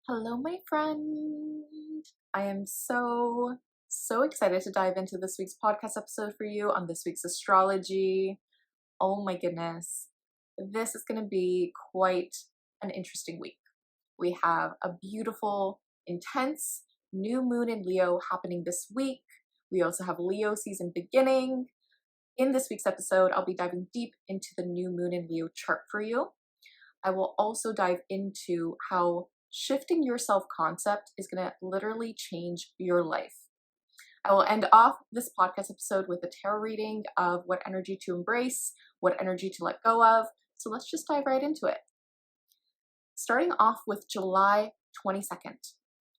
Hello, my friend. I am so excited to dive into this week's podcast episode for you on this week's astrology. Oh my goodness. This is going to be quite an interesting week. We have a beautiful, intense new moon in Leo happening this week. We also have Leo season beginning. In this week's episode, I'll be diving deep into the new moon in Leo chart for you. I will also dive into how shifting your self-concept is going to literally change your life. I will end off this podcast episode with a tarot reading of what energy to embrace, what energy to let go of. So let's just dive right into it. Starting off with July 22nd,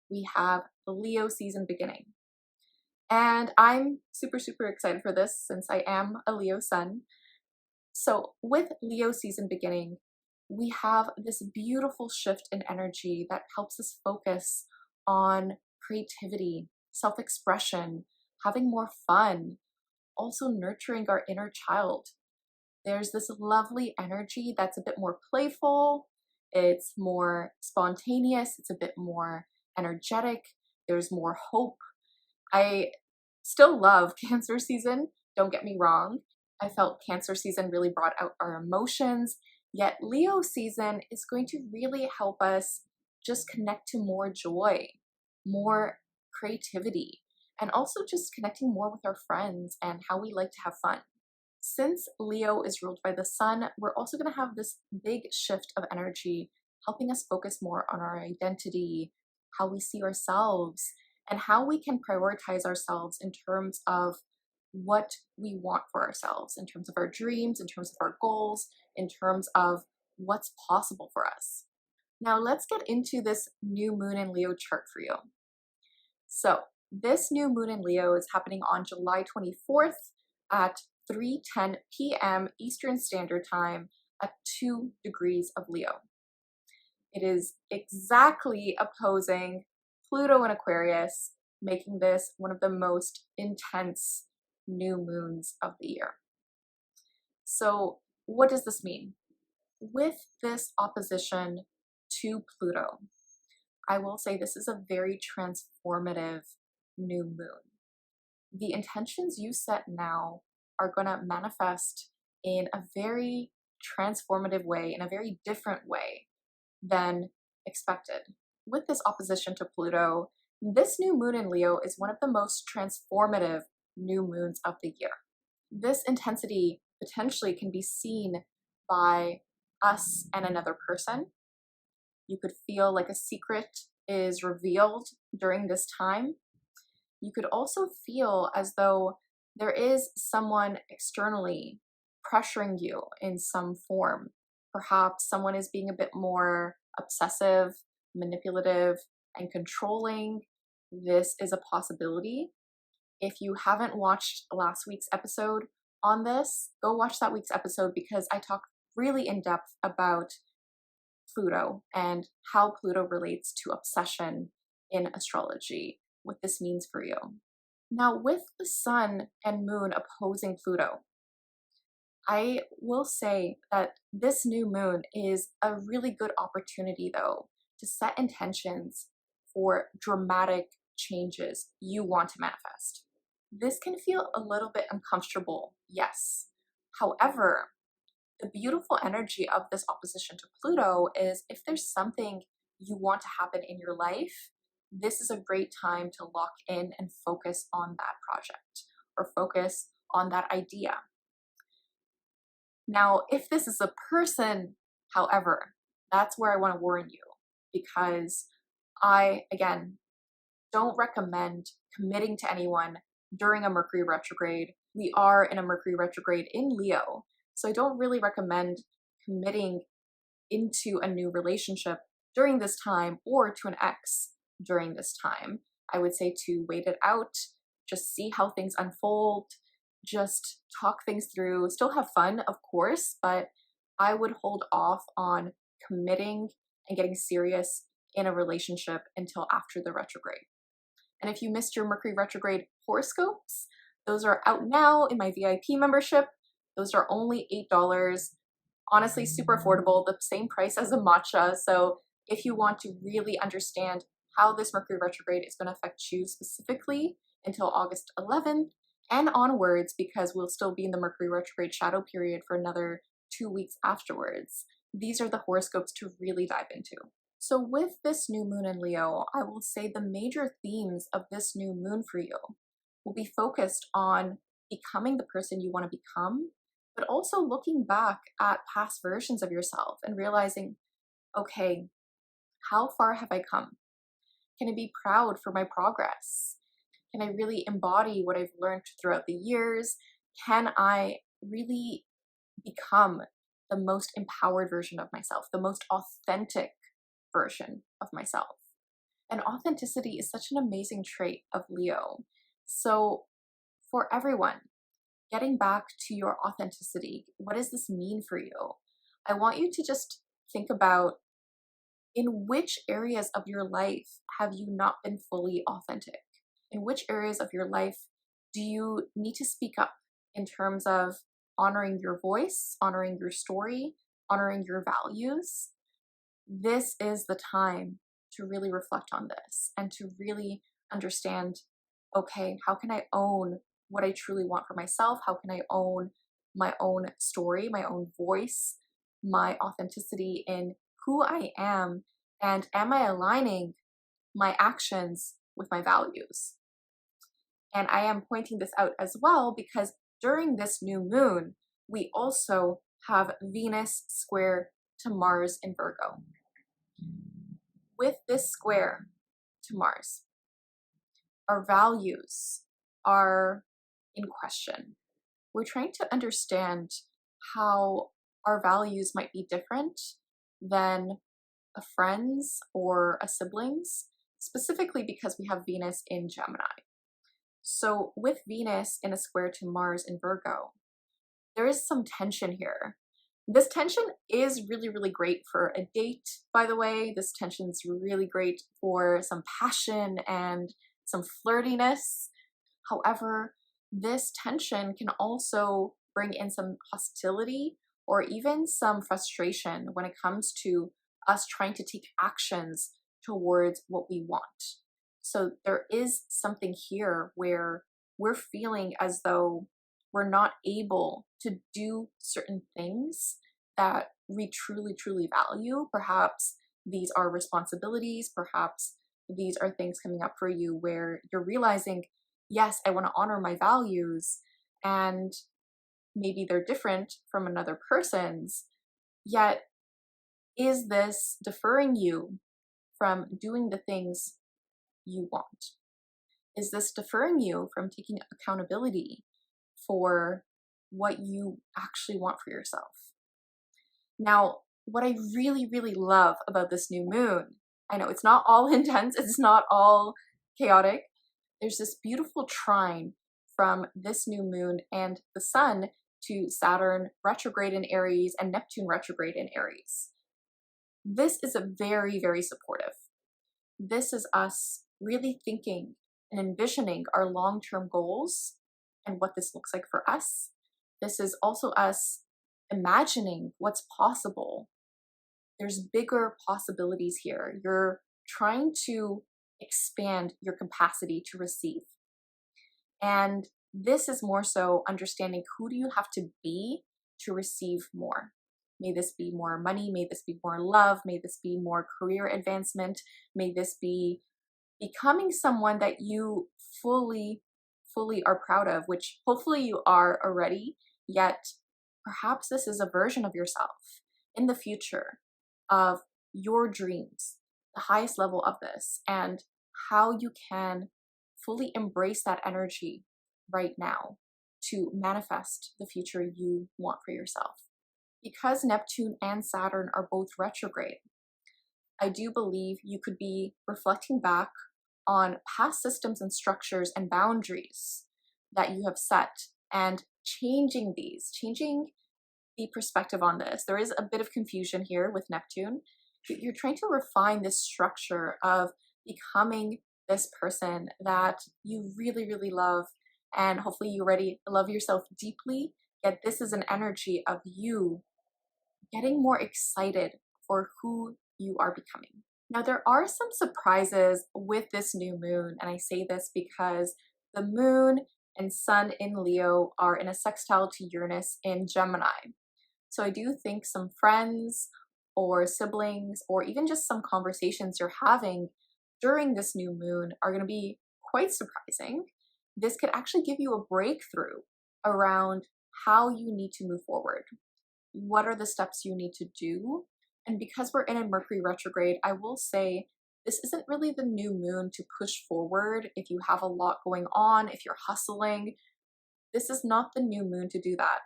we have the Leo season beginning. And I'm super excited for this since I am a Leo sun. So with Leo season beginning, we have this beautiful shift in energy that helps us focus on creativity, self-expression, having more fun, also nurturing our inner child. There's this lovely energy that's a bit more playful, it's more spontaneous, it's a bit more energetic, there's more hope. I still love Cancer season, don't get me wrong. I felt Cancer season really brought out our emotions. Yet Leo season is going to really help us just connect to more joy, more creativity, and also just connecting more with our friends and how we like to have fun. Since Leo is ruled by the sun, we're also going to have this big shift of energy, helping us focus more on our identity, how we see ourselves, and how we can prioritize ourselves in terms of what we want for ourselves, in terms of our dreams, in terms of our goals, in terms of what's possible for us. Now let's get into this new moon in Leo chart for you. So this new moon in Leo is happening on July 24th at 3:10 p.m. Eastern Standard Time at 2 degrees of Leo. It is exactly opposing Pluto in Aquarius, making this one of the most intense new moons of the year. So what does this mean? With this opposition to Pluto, I will say this is a very transformative new moon. The intentions you set now are going to manifest in a very transformative way, in a very different way than expected. With this opposition to Pluto, this new moon in Leo is one of the most transformative new moons of the year. This intensity potentially can be seen by us and another person. You could feel like a secret is revealed during this time. You could also feel as though there is someone externally pressuring you in some form. Perhaps someone is being a bit more obsessive, manipulative, and controlling. This is a possibility. If you haven't watched last week's episode on this, go watch that week's episode because I talk really in depth about Pluto and how Pluto relates to obsession in astrology, what this means for you. Now, with the sun and moon opposing Pluto, I will say that this new moon is a really good opportunity, though, to set intentions for dramatic changes you want to manifest. This can feel a little bit uncomfortable, yes. However, the beautiful energy of this opposition to Pluto is if there's something you want to happen in your life, this is a great time to lock in and focus on that project or focus on that idea. Now, if this is a person, however, that's where I want to warn you because I, again, don't recommend committing to anyone during a Mercury retrograde. We are in a Mercury retrograde in Leo, so I don't really recommend committing into a new relationship during this time or to an ex during this time. I would say to wait it out, just see how things unfold, just talk things through, still have fun, of course, but I would hold off on committing and getting serious in a relationship until after the retrograde. And if you missed your Mercury retrograde horoscopes, those are out now in my VIP membership. Those are only $8. Honestly, super affordable, the same price as a matcha. So if you want to really understand how this Mercury retrograde is going to affect you specifically until August 11th and onwards, because we'll still be in the Mercury retrograde shadow period for another 2 weeks afterwards. These are the horoscopes to really dive into. So with this new moon in Leo, I will say the major themes of this new moon for you will be focused on becoming the person you want to become, but also looking back at past versions of yourself and realizing, okay, how far have I come? Can I be proud for my progress? Can I really embody what I've learned throughout the years? Can I really become the most empowered version of myself, the most authentic version of myself? And authenticity is such an amazing trait of Leo. So for everyone, getting back to your authenticity, what does this mean for you? I want you to just think about, in which areas of your life have you not been fully authentic? In which areas of your life do you need to speak up in terms of honoring your voice, honoring your story, honoring your values? This is the time to really reflect on this and to really understand, okay, how can I own what I truly want for myself? How can I own my own story, my own voice, my authenticity in who I am? And am I aligning my actions with my values? And I am pointing this out as well because during this new moon, we also have Venus square to Mars in Virgo. With this square to Mars, our values are in question. We're trying to understand how our values might be different than a friend's or a sibling's, specifically because we have Venus in Gemini. So with Venus in a square to Mars in Virgo, there is some tension here. This tension is really, really great for a date, by the way. This tension is really great for some passion and some flirtiness. However, this tension can also bring in some hostility or even some frustration when it comes to us trying to take actions towards what we want. So there is something here where we're feeling as though we're not able to do certain things that we truly, truly value. Perhaps these are responsibilities. Perhaps these are things coming up for you where you're realizing, yes, I want to honor my values, and maybe they're different from another person's, yet is this deferring you from doing the things you want? Is this deferring you from taking accountability for what you actually want for yourself? Now, what I really, really love about this new moon, I know it's not all intense, it's not all chaotic. There's this beautiful trine from this new moon and the sun to Saturn retrograde in Aries and Neptune retrograde in Aries. This is a very, very supportive. This is us really thinking and envisioning our long-term goals and what this looks like for us. This is also us imagining what's possible. There's bigger possibilities here. You're trying to expand your capacity to receive. And this is more so understanding, who do you have to be to receive more? May this be more money, may this be more love, may this be more career advancement, may this be becoming someone that you fully are proud of, which hopefully you are already, yet perhaps this is a version of yourself in the future of your dreams, the highest level of this, and how you can fully embrace that energy right now to manifest the future you want for yourself. Because Neptune and Saturn are both retrograde, I do believe you could be reflecting back on past systems and structures and boundaries that you have set and changing the perspective on this. There is a bit of confusion here with Neptune. You're trying to refine this structure of becoming this person that you really, really love, and hopefully you already love yourself deeply, yet this is an energy of you getting more excited for who you are becoming. Now, there are some surprises with this new moon, and I say this because the moon and sun in Leo are in a sextile to Uranus in Gemini. So I do think some friends or siblings or even just some conversations you're having during this new moon are going to be quite surprising. This could actually give you a breakthrough around how you need to move forward. What are the steps you need to do? And because we're in a Mercury retrograde, I will say this isn't really the new moon to push forward if you have a lot going on, if you're hustling. This is not the new moon to do that.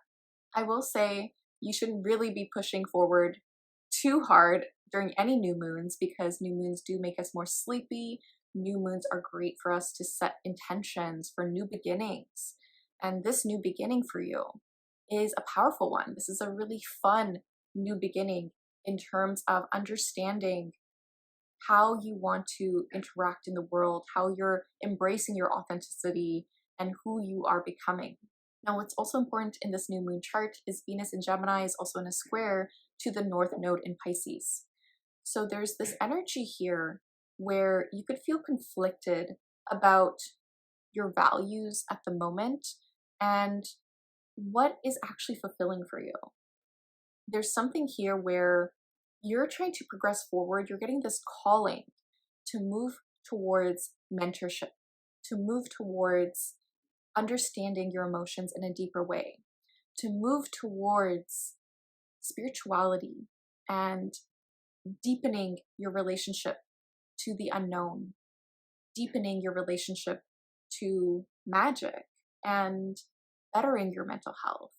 I will say you shouldn't really be pushing forward too hard during any new moons because new moons do make us more sleepy. New moons are great for us to set intentions for new beginnings. And this new beginning for you is a powerful one. This is a really fun new beginning in terms of understanding how you want to interact in the world, how you're embracing your authenticity, and who you are becoming. Now, what's also important in this new moon chart is Venus in Gemini is also in a square to the North Node in Pisces. So there's this energy here where you could feel conflicted about your values at the moment and what is actually fulfilling for you. There's something here where you're trying to progress forward. You're getting this calling to move towards mentorship, to move towards understanding your emotions in a deeper way, to move towards spirituality and deepening your relationship to the unknown, deepening your relationship to magic and bettering your mental health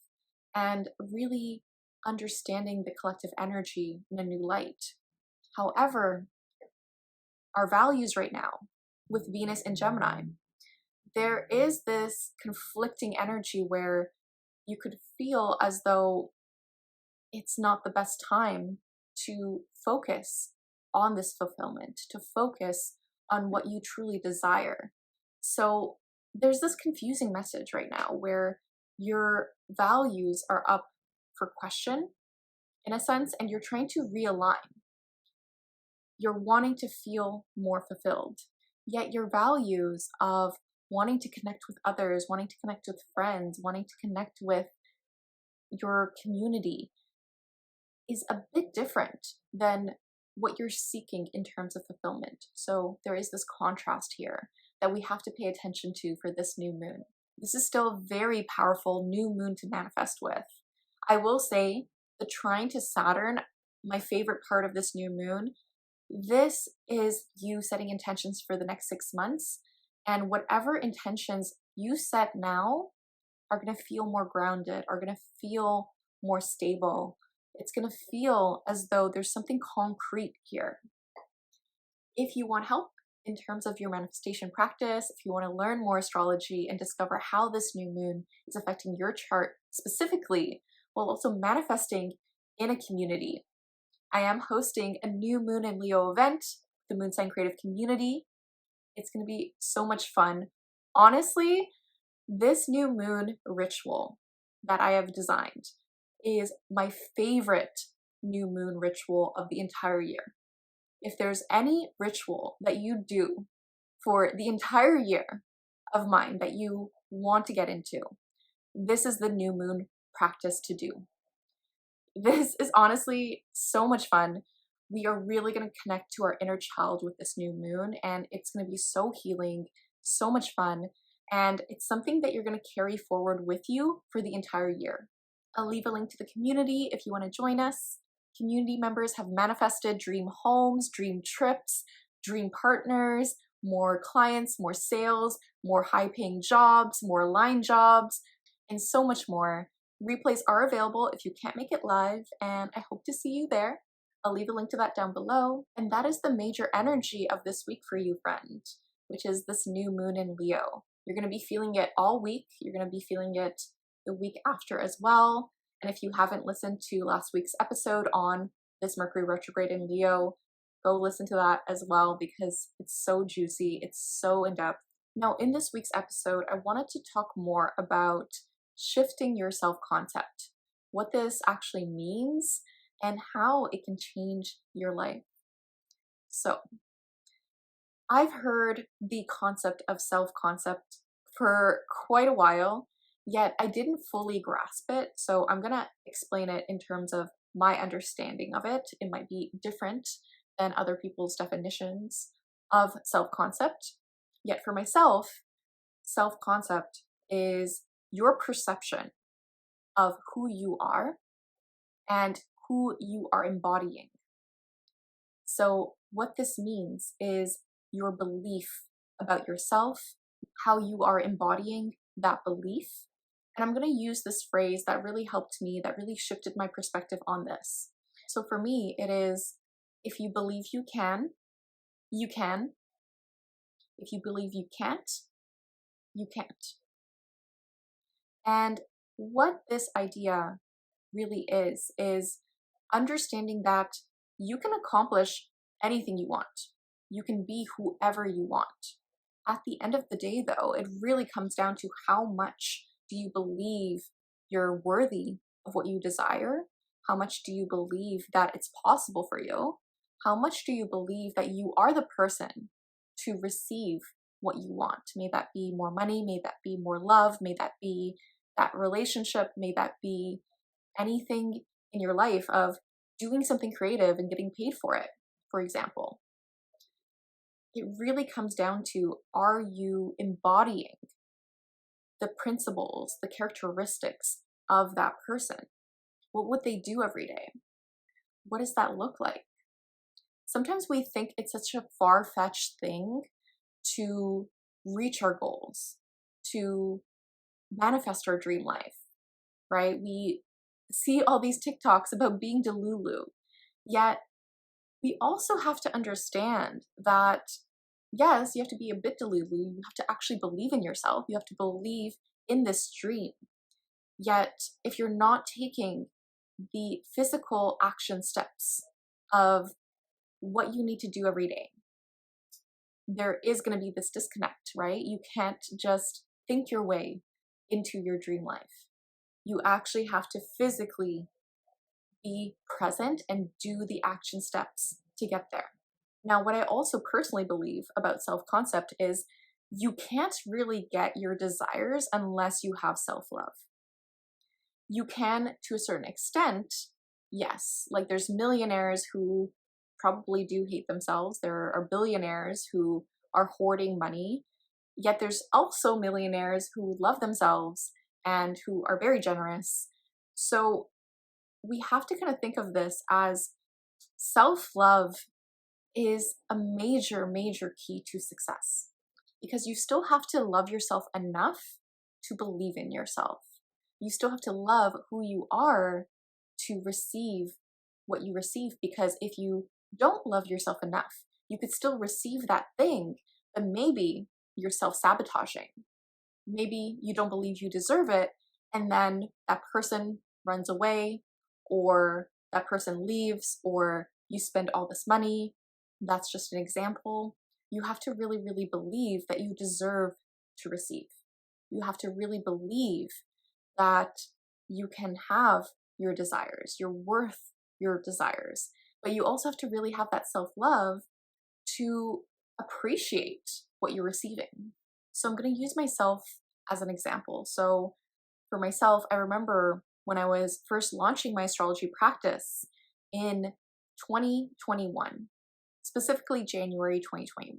and really understanding the collective energy in a new light. However, our values right now with Venus in Gemini, there is this conflicting energy where you could feel as though it's not the best time to focus on this fulfillment, to focus on what you truly desire. So there's this confusing message right now where your values are up for question, in a sense, and you're trying to realign. You're wanting to feel more fulfilled, yet your values of wanting to connect with others, wanting to connect with friends, wanting to connect with your community is a bit different than what you're seeking in terms of fulfillment. So there is this contrast here that we have to pay attention to for this new moon. This is still a very powerful new moon to manifest with. I will say the trine to Saturn, my favorite part of this new moon, this is you setting intentions for the next 6 months. And whatever intentions you set now are going to feel more grounded, are going to feel more stable. It's going to feel as though there's something concrete here. If you want help in terms of your manifestation practice, if you want to learn more astrology and discover how this new moon is affecting your chart specifically, while also manifesting in a community, I am hosting a new moon in Leo event, the Moon Sign Creative Community. It's going to be so much fun. Honestly, this new moon ritual that I have designed is my favorite new moon ritual of the entire year. If there's any ritual that you do for the entire year of mine that you want to get into, this is the new moon practice to do. This is honestly so much fun. We are really going to connect to our inner child with this new moon, and it's going to be so healing, so much fun, and it's something that you're going to carry forward with you for the entire year. I'll leave a link to the community if you want to join us. Community members have manifested dream homes, dream trips, dream partners, more clients, more sales, more high-paying jobs, more line jobs, and so much more. Replays are available if you can't make it live, and I hope to see you there. I'll leave a link to that down below. And that is the major energy of this week for you, friend, which is this new moon in Leo. You're going to be feeling it all week. You're going to be feeling it the week after as well. And if you haven't listened to last week's episode on this Mercury retrograde in Leo, go listen to that as well because it's so juicy. It's so in-depth. Now, in this week's episode, I wanted to talk more about shifting your self-concept, what this actually means, and how it can change your life. So I've heard the concept of self-concept for quite a while, yet I didn't fully grasp it. So I'm going to explain it in terms of my understanding of it. It might be different than other people's definitions of self-concept. Yet for myself, self-concept is your perception of who you are and who you are embodying. So what this means is your belief about yourself, how you are embodying that belief. And I'm going to use this phrase that really helped me, that really shifted my perspective on this. So for me, it is, if you believe you can, you can. If you believe you can't, you can't. And what this idea really is understanding that you can accomplish anything you want. You can be whoever you want. At the end of the day, though, it really comes down to how much do you believe you're worthy of what you desire? How much do you believe that it's possible for you? How much do you believe that you are the person to receive what you want? May that be more money, may that be more love, may that be that relationship, may that be anything in your life of doing something creative and getting paid for it, for example. It really comes down to, are you embodying the principles, the characteristics of that person? What would they do every day? What does that look like? Sometimes we think it's such a far-fetched thing to reach our goals, to manifest our dream life, right? We see all these TikToks about being Delulu, yet we also have to understand that, yes, you have to be a bit Delulu. You have to actually believe in yourself. You have to believe in this dream. Yet, if you're not taking the physical action steps of what you need to do every day, there is going to be this disconnect, right? You can't just think your way into your dream life. You actually have to physically be present and do the action steps to get there. Now, what I also personally believe about self-concept is you can't really get your desires unless you have self-love. You can, to a certain extent, yes, like there's millionaires who probably do hate themselves. There are billionaires who are hoarding money, yet there's also millionaires who love themselves and who are very generous. So we have to kind of think of this as self-love is a major, major key to success, because you still have to love yourself enough to believe in yourself. You still have to love who you are to receive what you receive, because if you don't love yourself enough, you could still receive that thing, but maybe you're self-sabotaging. Maybe you don't believe you deserve it, and then that person runs away, or that person leaves, or you spend all this money. That's just an example. You have to really, really believe that you deserve to receive. You have to really believe that you can have your desires, you're worth your desires, but you also have to really have that self-love to appreciate what you're receiving. So I'm going to use myself as an example. So for myself, I remember when I was first launching my astrology practice in 2021, specifically January 2021,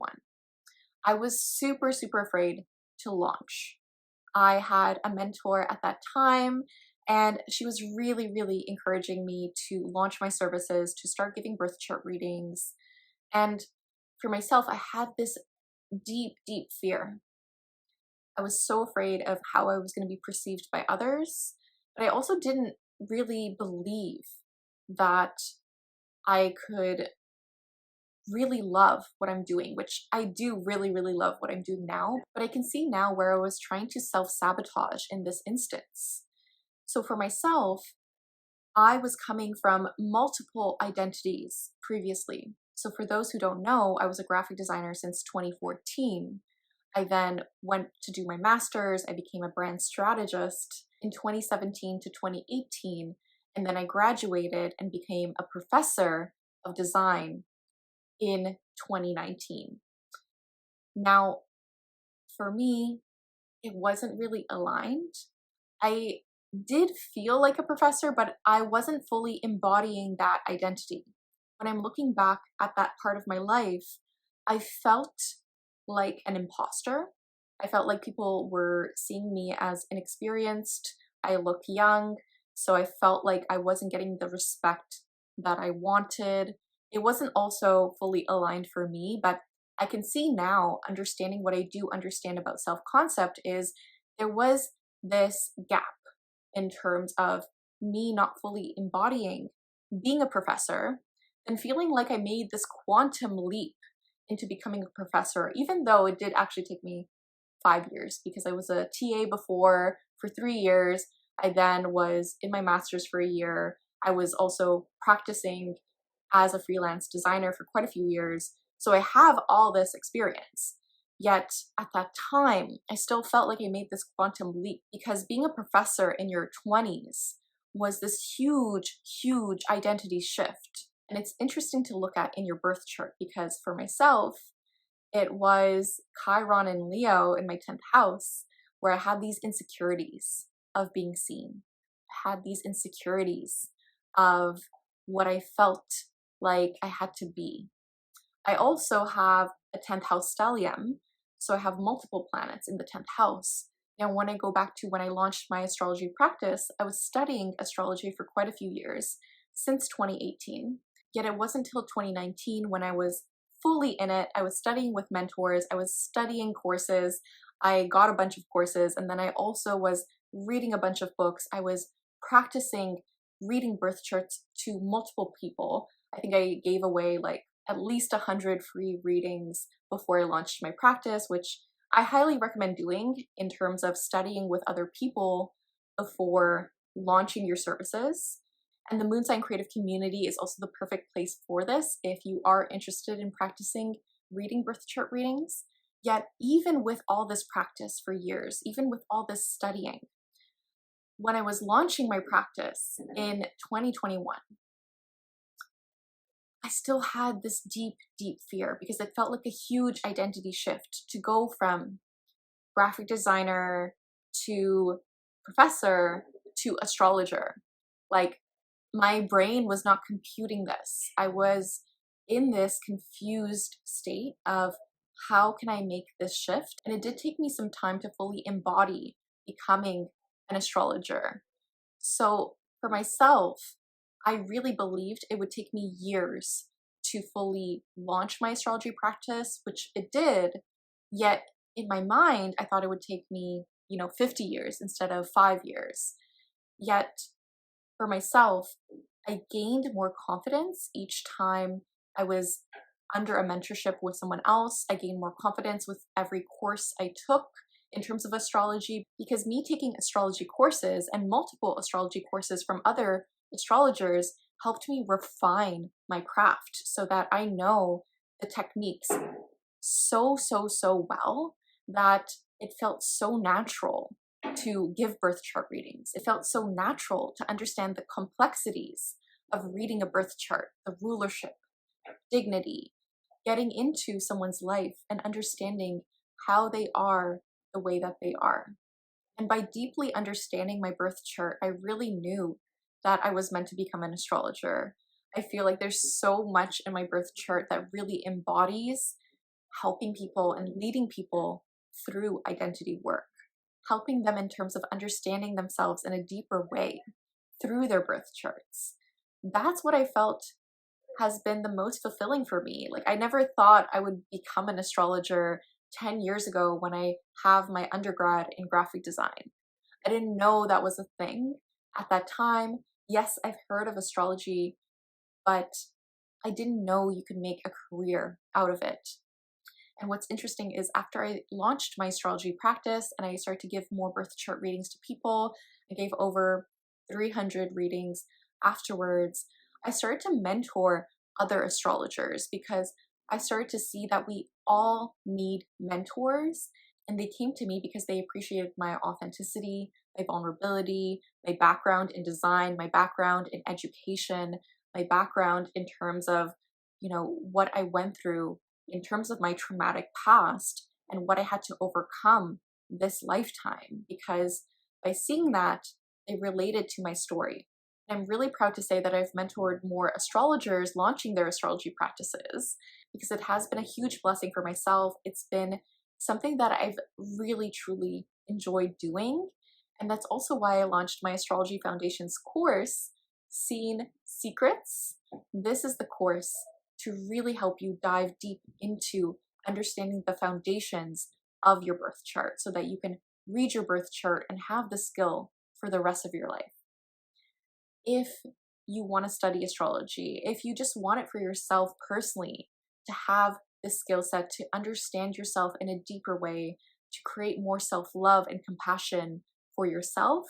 I was super, super afraid to launch. I had a mentor at that time, and she was really, really encouraging me to launch my services, to start giving birth chart readings. And for myself, I had this deep, deep fear. I was so afraid of how I was going to be perceived by others, but I also didn't really believe that I could really love what I'm doing, which I do really, really love what I'm doing now, but I can see now where I was trying to self-sabotage in this instance. So for myself, I was coming from multiple identities previously. So for those who don't know, I was a graphic designer since 2014. I then went to do my master's. I became a brand strategist in 2017 to 2018. And then I graduated and became a professor of design in 2019. Now, for me, it wasn't really aligned. I did feel like a professor, but I wasn't fully embodying that identity. When I'm looking back at that part of my life, I felt like an imposter. I felt like people were seeing me as inexperienced. I look young, so I felt like I wasn't getting the respect that I wanted. It wasn't also fully aligned for me, but I can see now, understanding what I do understand about self-concept, is there was this gap in terms of me not fully embodying being a professor and feeling like I made this quantum leap into becoming a professor, even though it did actually take me 5 years, because I was a TA before for 3 years. I then was in my master's for a year. I was also practicing as a freelance designer for quite a few years. So I have all this experience. Yet at that time, I still felt like I made this quantum leap, because being a professor in your 20s was this huge, huge identity shift. And it's interesting to look at in your birth chart, because for myself, it was Chiron and Leo in my 10th house, where I had these insecurities of being seen. I had these insecurities of what I felt like I had to be. I also have a 10th house stellium, so I have multiple planets in the 10th house. Now, when I go back to when I launched my astrology practice, I was studying astrology for quite a few years, since 2018. Yet it wasn't until 2019 when I was fully in it. I was studying with mentors, I was studying courses, I got a bunch of courses, and then I also was reading a bunch of books. I was practicing reading birth charts to multiple people. I think I gave away like at least 100 free readings before I launched my practice, which I highly recommend doing in terms of studying with other people before launching your services. And the Moon Sign Creative Community is also the perfect place for this if you are interested in practicing reading birth chart readings. Yet even with all this practice for years, even with all this studying, when I was launching my practice in 2021, I still had this deep, deep fear, because it felt like a huge identity shift to go from graphic designer to professor to astrologer. Like, my brain was not computing this. I was in this confused state of how can I make this shift? And it did take me some time to fully embody becoming an astrologer. So for myself, I really believed it would take me years to fully launch my astrology practice, which it did. Yet in my mind, I thought it would take me, 50 years instead of 5 years. Yet for myself, I gained more confidence each time I was under a mentorship with someone else. I gained more confidence with every course I took in terms of astrology, because me taking astrology courses and multiple astrology courses from other astrologers helped me refine my craft so that I know the techniques so well that it felt so natural to give birth chart readings. It felt so natural to understand the complexities of reading a birth chart, the rulership, dignity, getting into someone's life and understanding how they are the way that they are. And by deeply understanding my birth chart, I really knew that I was meant to become an astrologer. I feel like there's so much in my birth chart that really embodies helping people and leading people through identity work, helping them in terms of understanding themselves in a deeper way through their birth charts. That's what I felt has been the most fulfilling for me. Like, I never thought I would become an astrologer 10 years ago when I have my undergrad in graphic design. I didn't know that was a thing at that time. Yes, I've heard of astrology, but I didn't know you could make a career out of it. And what's interesting is after I launched my astrology practice and I started to give more birth chart readings to people, I gave over 300 readings afterwards. I started to mentor other astrologers because I started to see that we all need mentors. And they came to me because they appreciated my authenticity, my vulnerability, my background in design, my background in education, my background in terms of what I went through in terms of my traumatic past and what I had to overcome this lifetime, because by seeing that, it related to my story. I'm really proud to say that I've mentored more astrologers launching their astrology practices, because it has been a huge blessing for myself. It's been something that I've really, truly enjoyed doing. And that's also why I launched my Astrology Foundations course, Seen Secrets. This is the course to really help you dive deep into understanding the foundations of your birth chart so that you can read your birth chart and have the skill for the rest of your life. If you want to study astrology, if you just want it for yourself personally, to have the skill set to understand yourself in a deeper way, to create more self-love and compassion for yourself,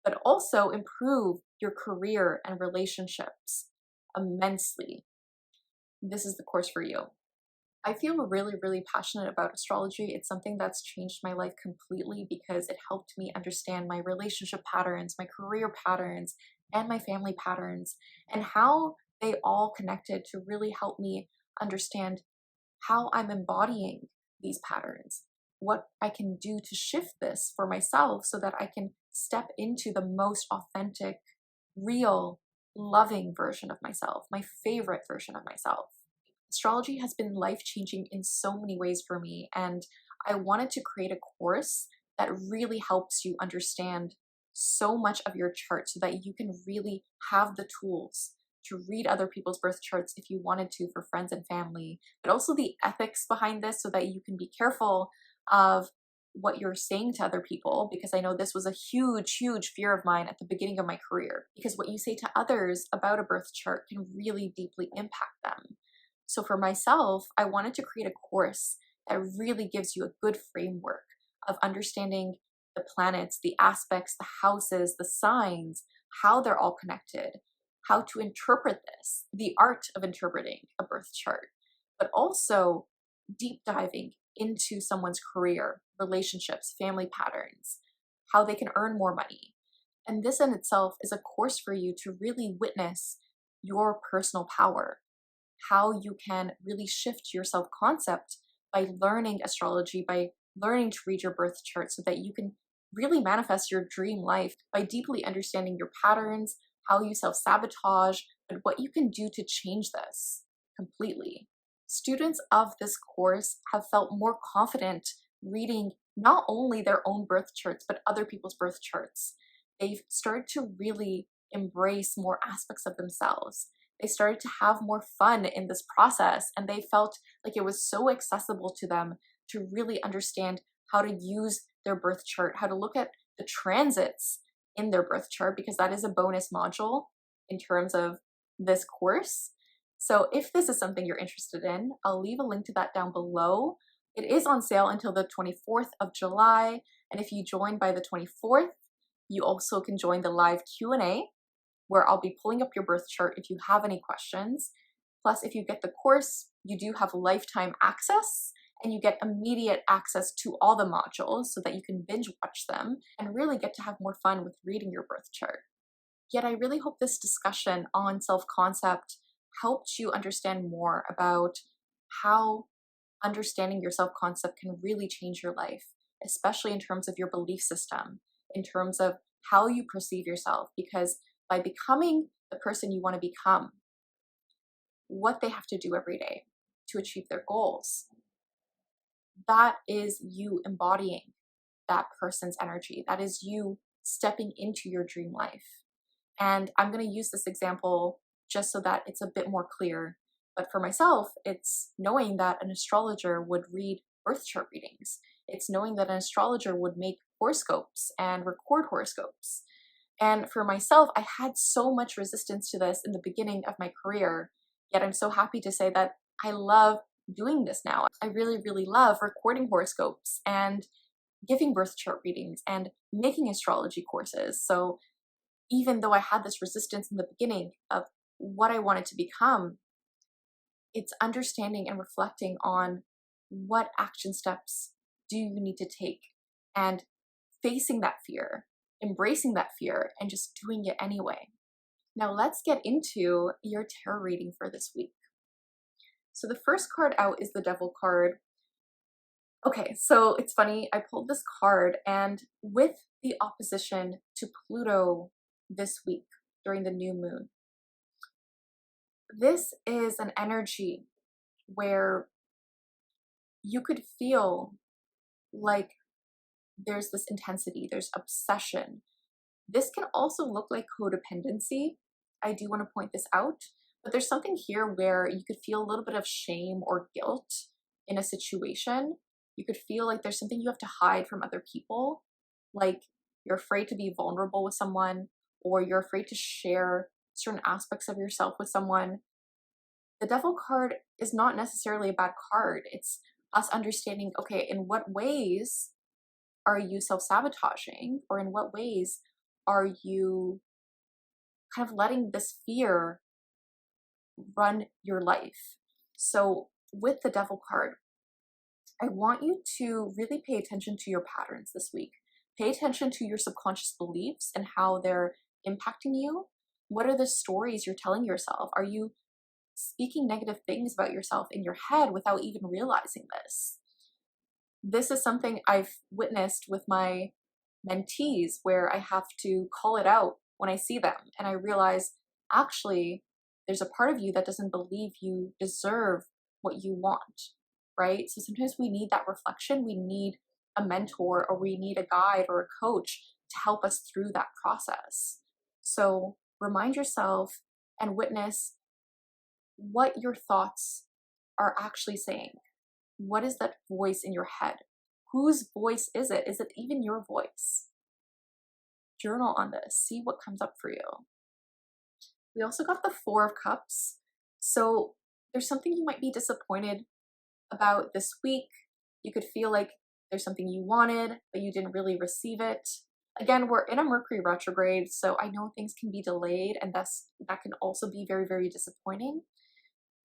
but also improve your career and relationships immensely, this is the course for you. I feel really, really passionate about astrology. It's something that's changed my life completely because it helped me understand my relationship patterns, my career patterns, and my family patterns, and how they all connected to really help me understand how I'm embodying these patterns, what I can do to shift this for myself so that I can step into the most authentic, real, loving version of myself, my favorite version of myself. Astrology has been life-changing in so many ways for me, and I wanted to create a course that really helps you understand so much of your chart so that you can really have the tools to read other people's birth charts if you wanted to for friends and family, but also the ethics behind this so that you can be careful of what you're saying to other people, because I know this was a huge, huge fear of mine at the beginning of my career, because what you say to others about a birth chart can really deeply impact them. So for myself, I wanted to create a course that really gives you a good framework of understanding the planets, the aspects, the houses, the signs, how they're all connected, how to interpret this, the art of interpreting a birth chart, but also deep diving into someone's career, relationships, family patterns, how they can earn more money. And this in itself is a course for you to really witness your personal power, how you can really shift your self-concept by learning astrology, by learning to read your birth chart so that you can really manifest your dream life by deeply understanding your patterns, how you self-sabotage, and what you can do to change this completely. Students of this course have felt more confident reading not only their own birth charts, but other people's birth charts. They've started to really embrace more aspects of themselves. They started to have more fun in this process, and they felt like it was so accessible to them to really understand how to use their birth chart, how to look at the transits in their birth chart, because that is a bonus module in terms of this course. So if this is something you're interested in, I'll leave a link to that down below. It is on sale until the 24th of July, and if you join by the 24th, you also can join the live Q&A, where I'll be pulling up your birth chart if you have any questions. Plus, if you get the course, you do have lifetime access, and you get immediate access to all the modules so that you can binge watch them and really get to have more fun with reading your birth chart. Yet I really hope this discussion on self-concept helped you understand more about how understanding your self-concept can really change your life, especially in terms of your belief system, in terms of how you perceive yourself, because by becoming the person you want to become, what they have to do every day to achieve their goals, that is you embodying that person's energy. That is you stepping into your dream life. And I'm going to use this example just so that it's a bit more clear. But for myself, it's knowing that an astrologer would read birth chart readings. It's knowing that an astrologer would make horoscopes and record horoscopes. And for myself, I had so much resistance to this in the beginning of my career, yet I'm so happy to say that I love doing this now. I really, really love recording horoscopes and giving birth chart readings and making astrology courses. So even though I had this resistance in the beginning of what I wanted to become, it's understanding and reflecting on what action steps do you need to take and facing that fear, embracing that fear, and just doing it anyway. Now let's get into your tarot reading for this week. So the first card out is the Devil card. Okay, so it's funny, I pulled this card, and with the opposition to Pluto this week during the new moon, this is an energy where you could feel like there's this intensity, there's obsession. This can also look like codependency. I do want to point this out, but there's something here where you could feel a little bit of shame or guilt in a situation. You could feel like there's something you have to hide from other people, like you're afraid to be vulnerable with someone, or you're afraid to share certain aspects of yourself with someone. The Devil card is not necessarily a bad card. It's us understanding, okay, in what ways are you self-sabotaging, or in what ways are you kind of letting this fear run your life? So with the Devil card, I want you to really pay attention to your patterns this week. Pay attention to your subconscious beliefs and how they're impacting you. What are the stories you're telling yourself? Are you speaking negative things about yourself in your head without even realizing this? This is something I've witnessed with my mentees, where I have to call it out when I see them, and I realize actually there's a part of you that doesn't believe you deserve what you want, right? So sometimes we need that reflection. We need a mentor, or we need a guide or a coach to help us through that process. So remind yourself and witness what your thoughts are actually saying. What is that voice in your head? Whose voice is it? Is it even your voice? Journal on this. See what comes up for you. We also got the Four of Cups. So there's something you might be disappointed about this week. You could feel like there's something you wanted, but you didn't really receive it. Again, we're in a Mercury retrograde, so I know things can be delayed, and that can also be very, very disappointing.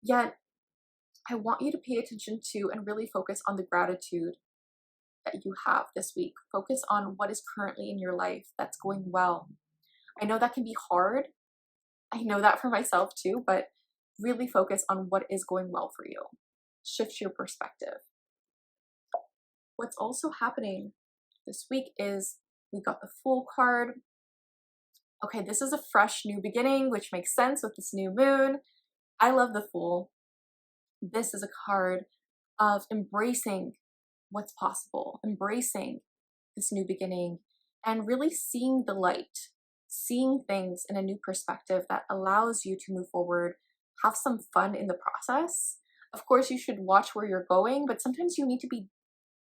Yet, I want you to pay attention to and really focus on the gratitude that you have this week. Focus on what is currently in your life that's going well. I know that can be hard. I know that for myself too, but really focus on what is going well for you. Shift your perspective. What's also happening this week is we got the Fool card. Okay, this is a fresh new beginning, which makes sense with this new moon. I love the Fool. This is a card of embracing what's possible, embracing this new beginning, and really seeing the light, seeing things in a new perspective that allows you to move forward, have some fun in the process. Of course, you should watch where you're going, but sometimes you need to be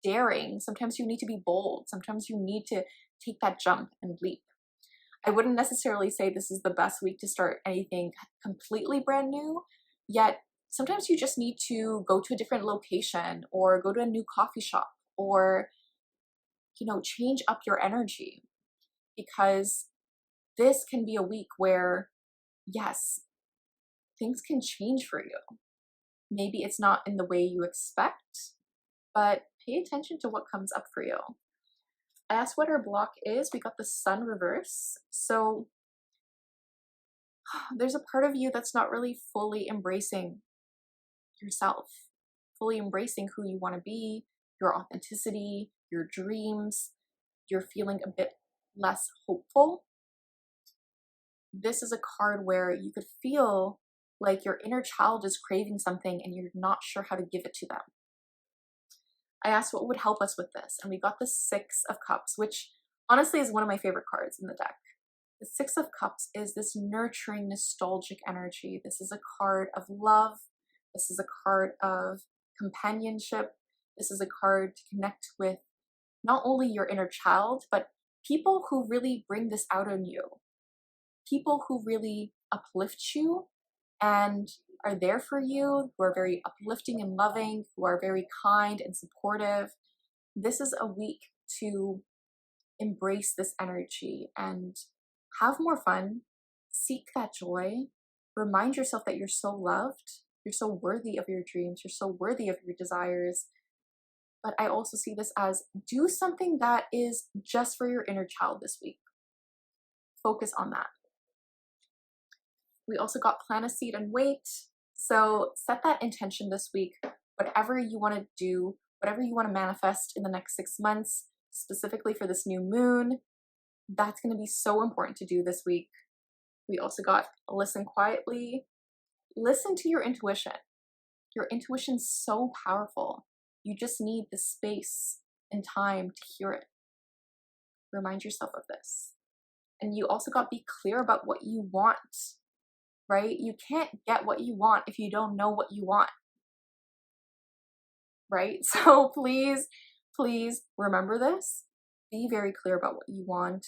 daring. Sometimes you need to be bold. Sometimes you need to take that jump and leap. I wouldn't necessarily say this is the best week to start anything completely brand new, yet sometimes you just need to go to a different location, or go to a new coffee shop, or, change up your energy, because this can be a week where, yes, things can change for you. Maybe it's not in the way you expect, but pay attention to what comes up for you. I asked what our block is. We got the Sun reverse. So there's a part of you that's not really fully embracing yourself, fully embracing who you want to be, your authenticity, your dreams. You're feeling a bit less hopeful. This is a card where you could feel like your inner child is craving something and you're not sure how to give it to them. I asked what would help us with this, and we got the Six of Cups, which honestly is one of my favorite cards in the deck. The Six of Cups is this nurturing, nostalgic energy. This is a card of love. This is a card of companionship. This is a card to connect with not only your inner child, but people who really bring this out in you. People who really uplift you and are there for you, who are very uplifting and loving, who are very kind and supportive. This is a week to embrace this energy and have more fun, seek that joy, remind yourself that you're so loved, you're so worthy of your dreams, you're so worthy of your desires. But I also see this as do something that is just for your inner child this week. Focus on that. We also got Plant a Seed and Wait. So set that intention this week, whatever you want to do, whatever you want to manifest in the next 6 months, specifically for this new moon, that's going to be so important to do this week. We also got listen quietly. Listen to your intuition. Your intuition's so powerful. You just need the space and time to hear it. Remind yourself of this. And you also got to be clear about what you want, right? You can't get what you want if you don't know what you want, right? So please, please remember this. Be very clear about what you want.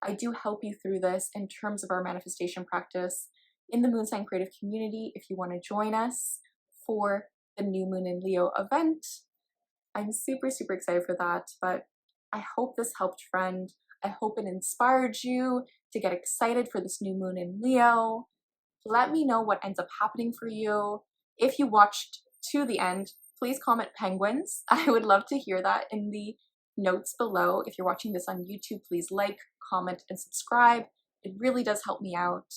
I do help you through this in terms of our manifestation practice in the Moon Sign Creative community. If you want to join us for the New Moon in Leo event, I'm super, super excited for that. But I hope this helped, friend. I hope it inspired you to get excited for this new moon in Leo. Let me know what ends up happening for you. If you watched to the end, please comment penguins. I would love to hear that in the notes below. If you're watching this on YouTube, please like, comment, and subscribe. It really does help me out.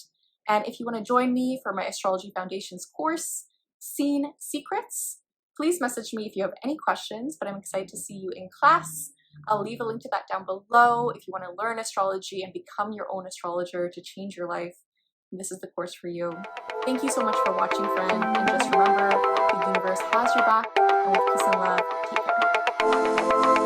And if you want to join me for my Astrology Foundations course, Scene Secrets, please message me if you have any questions, but I'm excited to see you in class. I'll leave a link to that down below if you want to learn astrology and become your own astrologer to change your life. This is the course for you. Thank you so much for watching, friend. And just remember, the universe has your back. And with peace and love, take care.